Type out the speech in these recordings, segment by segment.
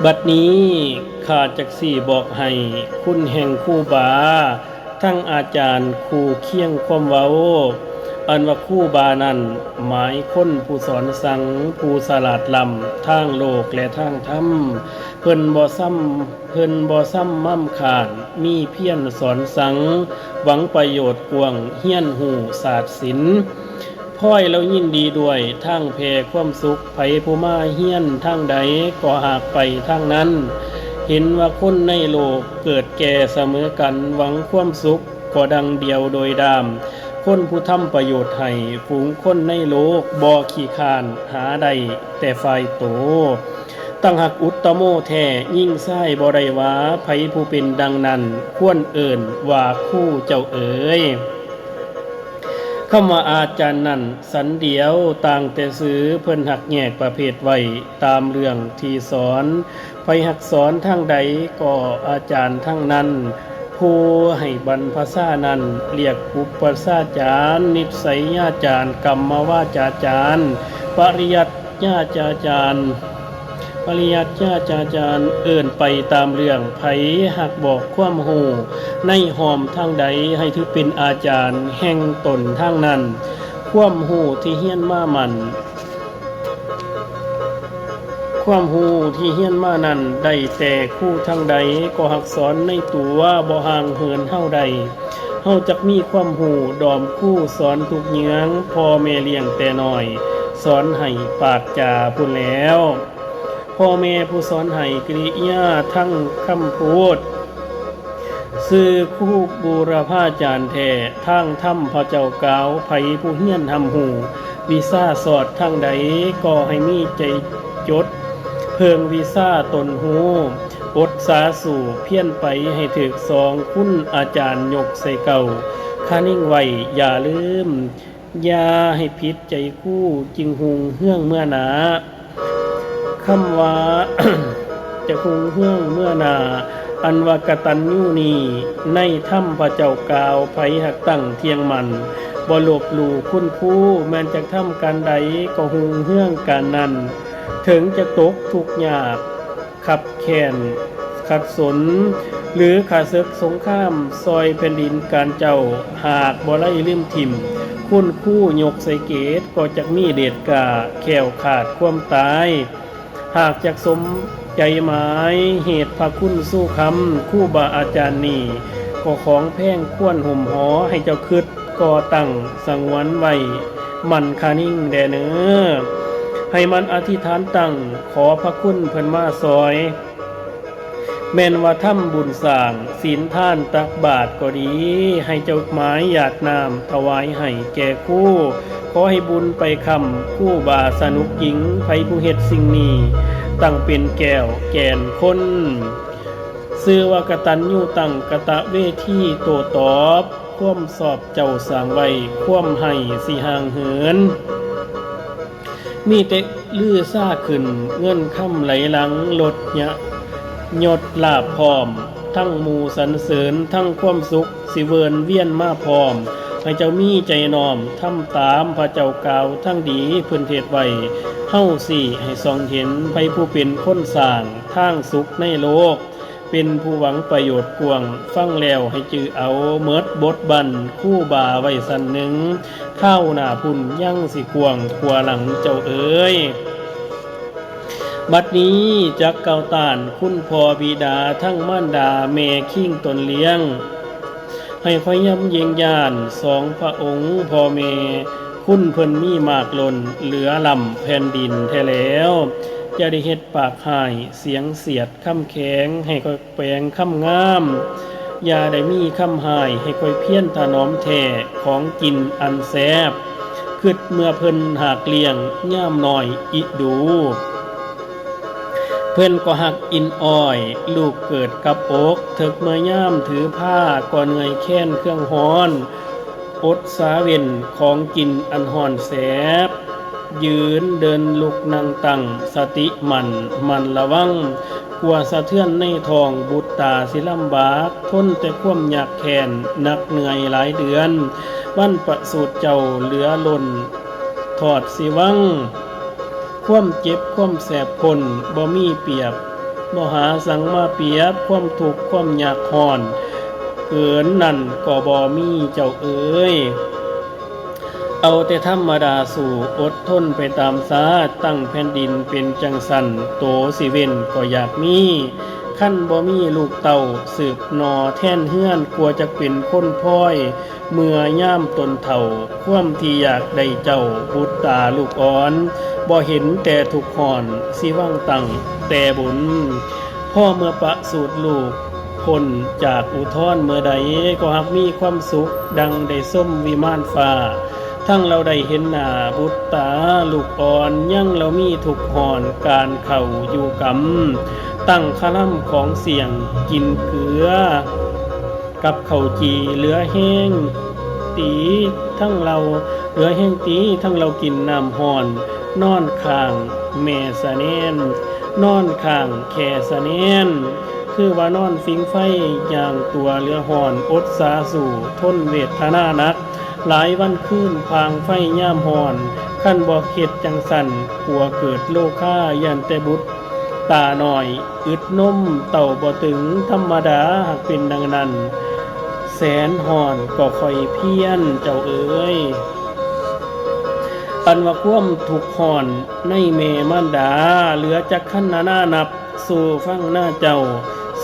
บัดนี้ข้าจักสี่บอกให้คุณแห่งครูบาทั้งอาจารย์ครูเคียงความเว้าอันว่าครูบานั้นหมายคนผู้สอนสังผู้สลาดลำทางโลกและทางธรรมเพิ่นบ่ซ้ำม่ำขาดมีเพียรสอนสังหวังประโยชน์กวงเฮียนหูศาสตร์ศิลป์พ่อยเรายินดีด้วยทางแผ่ความสุขไผผู้มาเฮียนทางใดก็หากไปทางนั้นเห็นว่าคนในโลกเกิดแก่เสมอกันหวังความสุขก็ดังเดียวโดยดามคนผู้ทำประโยชน์ให้ฝูงคนในโลกบ่ขี้คร้านหาได้แต่ฝ่ายโตตั้งหักอุตตโมแท้ยิ่งไส้บ่ได้ว่าไผผู้เป็นดังนั้นควรเอิ้นว่าคู่เจ้าเอ๋ยคำว่าอาจารย์นั้นสันเดียวต่างแต่ซื้อเพิ่นหักแยกประเภทไว้ตามเรื่องที่สอนไผหักสอนทางใดก็อาจารย์ทั้งนั้นผู้ให้บรรพชานั้นเรียกอุปชาจารย์นิสัยญาจารย์กรรมวาจาจารย์ปริยัติญาจาจารย์เอิ่นไปตามเรื่องไผหักบอกความหูในหอมทางใดให้ถือเป็นอาจารย์แห่งตนทางนั้นความหูที่เฮียนมามันความหูที่เฮียนมานั้นได้แต่คู่ทางใดก็หักสอนในตัวบ่ห่างเหินเฮาใดเฮาจักมีความหูดอมคู่สอนทุกเยื้องพ่อแม่เลี้ยงแต่น้อยสอนให้ปากจาพูดแล้วพ่อแม่ผู้สอนให้กริยาทั้งคำพูดสื่อคู่บูรพาจารย์แท้ทางธรรมพระเจ้ากล่าวไผผู้เฮียนทำหูวิซ่าสอดทางใดก็ให้มีใจจดเพิ่งวิซ่าตนหูอดสาสู่เพี้ยนไปให้ถึกสองคุณอาจารย์ยกใส่เก่าข้านิ่งไว้อย่าลืมอย่าให้ผิดใจคู่จึงหุงเฮื่องเมื่อหนาคำว่า จะคงเฮื่องเมื่อนาอันว่ากตัญญูนี้ในถ้ำพระเจ้ากล่าวไผหักตั้งเทียงมันบ่ลบหลู่คุณผู้แม้นจากถ้ำการใดก็หุงเฮื่องการนั้นถึงจะตกทุกข์ยากขับแค้นขัดสนหรือขาศึกสงครามซอยแผ่นดินการเจ้าหากบ่ไล่ลืมถิ่มคุณคู่ยกใส่เกตก็จะมีเดชกาแขวขาดความตายหากจากสมใจหมายเหตุพระคุณสู้คำคู่บาอาจารย์นี่ก็ของแพงควรห่มหอให้เจ้าคืดก่อตั้งสังวนไว้มันคานิ่งแดเนอให้มันอธิษฐานตั้งขอพระคุณเพิ่นมาซอยแม่นว่าทำบุญสร้างศีลท่านตักบาตรก็ดีให้เจ้าหมายหยาดน้ำถวายให้แก่คู่ขอให้บุญไปคำคู่บาสนุกหญิงไผผู้เฮ็ดสิ่งนี้ตั้งเป็นแก้วแก่นคนชื่อว่ากตัญญูตั้งกตะเวทีโตตอบความสอบเจ้าสร้างไว้ความให้สิห่างเหินมีแต่ลือซ่าขึ้นเงินค่ำไหลหลังลดยศลาภพร้อมทั้งหมู่สรรเสริญทั้งความสุขสิเวินเวียนมาพร้อมให้เจ้ามีใจน้อมทำตามพระเจ้ากล่าวทั้งดีเพิ่นเทศไว้เฮาสิให้ส่องเห็นไผผู้เป็นคนสร้างทางสุขในโลกเป็นผู้หวังประโยชน์กวงฟังแล้วให้จือเอาเมิดบทบันคู่บาไว้สันหนึ่งข้าวหน้าพุ่นยั่งสิควงขัวหลังเจ้าเอ๋ยบัดนี้จักเก่าตานคุณพ่อบิดาทั้งมารดาแม่ขิงตนเลี้ยงให้คอยย้ำเยียงยานสองพระองค์พ่อแม่คุณเพิ่นมีมากล้นเหลือลำแผ่นดินแท้แล้วจะได้เฮ็ดปากหายเสียงเสียดคำแข็งให้คอยแปลงคำงามอย่าได้มีคำหายให้คอยเพี้ยนถนอมแท้ของกินอันแซ่บคิดเมื่อเพิ่นหากเลี้ยงย่ามหน่อยอิดูเพิ่นก็หักอินอ้อยลูกเกิดกับอกถึกเมื่อย่ามถือผ้าก่อเหนื่อยแค้นเครื่องฮ้อนอดสาเว่นของกินอันห่อนแสบยืนเดินลุกนั่งตั้งสติมันระวังกลัวสะเทือนในท้องบุตรตาสิลำบากทนแต่ความยากแค้นนักเหนื่อยหลายเดือนวันประสูติเจ้าเหลือล้นทอดสิวังความเจ็บความแสบพลบ่มีเปรียบ บ่หาสังมาเปรียบความทุกข์ความยากร้อนเกินนั่นก็บ่มีเจ้าเอ๋ยเอาแต่ธรรมดาสู่อดทนไปตามสาตั้งแผ่นดินเป็นจังสันโตสิเว้นก็อยากมีขั้นบ่มีลูกเต่าสืบนอแท่นเฮือนกลัวจะเป็นคนพ้อยเมื่อย่ามตนเถ่าความที่อยากได้เจ้าบุตรตาลูกอ่อนบ่เห็นแต่ทุกข์หอนสิว่างตั้งแต่บุญพ่อเมื่อประสูติลูกพ้นจากอุทธรเมื่อใดก็หักมีความสุขดังได้ส้มวิมานฟ้าทั้งเราได้เห็นหน้าบุตรตาลูกอ่อนยังเรามีทุกข์หอนการเข้าอยู่กรรมตั้งคลัมของเสียงกินเกลือกับข้าวจีเหลือแห้งตีทั้งเราเหลือแห้งตีทั้งเรากินน้ำห่อนนอนข้างแม่สะแนนนอนข้างแค่สะแนนคือว่านอนฟิงไฟอย่างตัวเรือห่อนอดสาสู่ทนเวทนานักหลายวันคืนพางไฟย่ามห่อนขั้นบ่เข็ดจังสันกลัวเกิดโลค่ายันแต่บุตรตาหน่อยอึดนมเต่าบ่ถึงธรรมดาหากเป็นดังนั้นแสนห่อนก็ค่อยเพี้ยนเจ้าเอ๋ยอันว่าความถูกห่อนในเมมันดาเหลือจักขันนานานับสู่ฟังหน้าเจ้า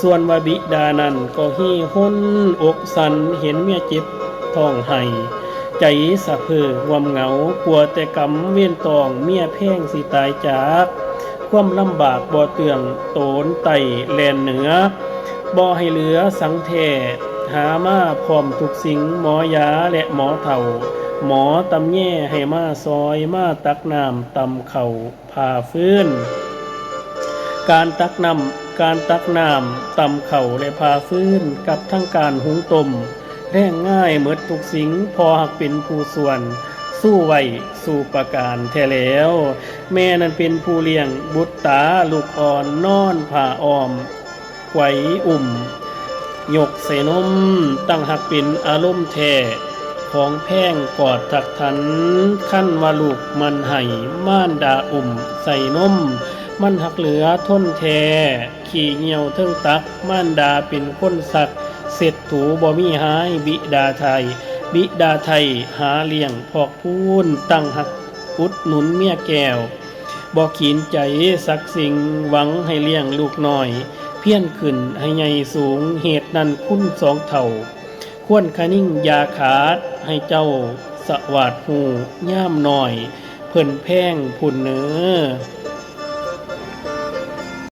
ส่วนว่าบิดานั้นก็ฮี้ห้นอกสันเห็นเมียเจ็บท้องไห้ใจสะเพือความเหงากลัวแต่กำเวียนตองเมียแพงสิตายจากความลำบากบ่เตืองโตนไต่แลนเหนือบ่ให้เหลือสังแท้หามาพร้อมทุกสิ่งหมอยาและหมอเฒ่าหมอตำแย่ให้มาซอยมาตักน้ำตำเข่าผ่าฟื้นการตักน้ำตำเข่าและผ่าฟื้นกับทั้งการหุงต้มแรงง่ายเมดทุกสิ่งพอหักเป็นผู้ส่วนสู้ไว้สู่ประการแท้แล้วแม่นั้นเป็นผู้เลี้ยงบุตรตาลูกอ่อนนอนผ่าอ้อมไขว้อุ่มยกใส่นมตั้งหักเป็นอารมณ์แท้ของแพงกอดทักทันขั้นว่าลูกมันไห้ม่านดาอุ่มใส่นมมันหักเหลือทนแท้ขี่เหี่ยวเทิงตักม่านดาเป็นคนสักเสร็จถูบ่มีหายบิดาไทยหาเลี้ยงพอกพูนตั้งหักอุดหนุนเมียแก้วบ่ขีนใจสักสิ่งหวังให้เลี้ยงลูกน้อยเพี้ยนขึ้นให้ใหญ่สูงเหตุนั้นคุณสองเท่าควรคนิ่งยาขาดให้เจ้าสวาดหูย่ามหน่อยเพิ่นแพงพุ่นเนื้อ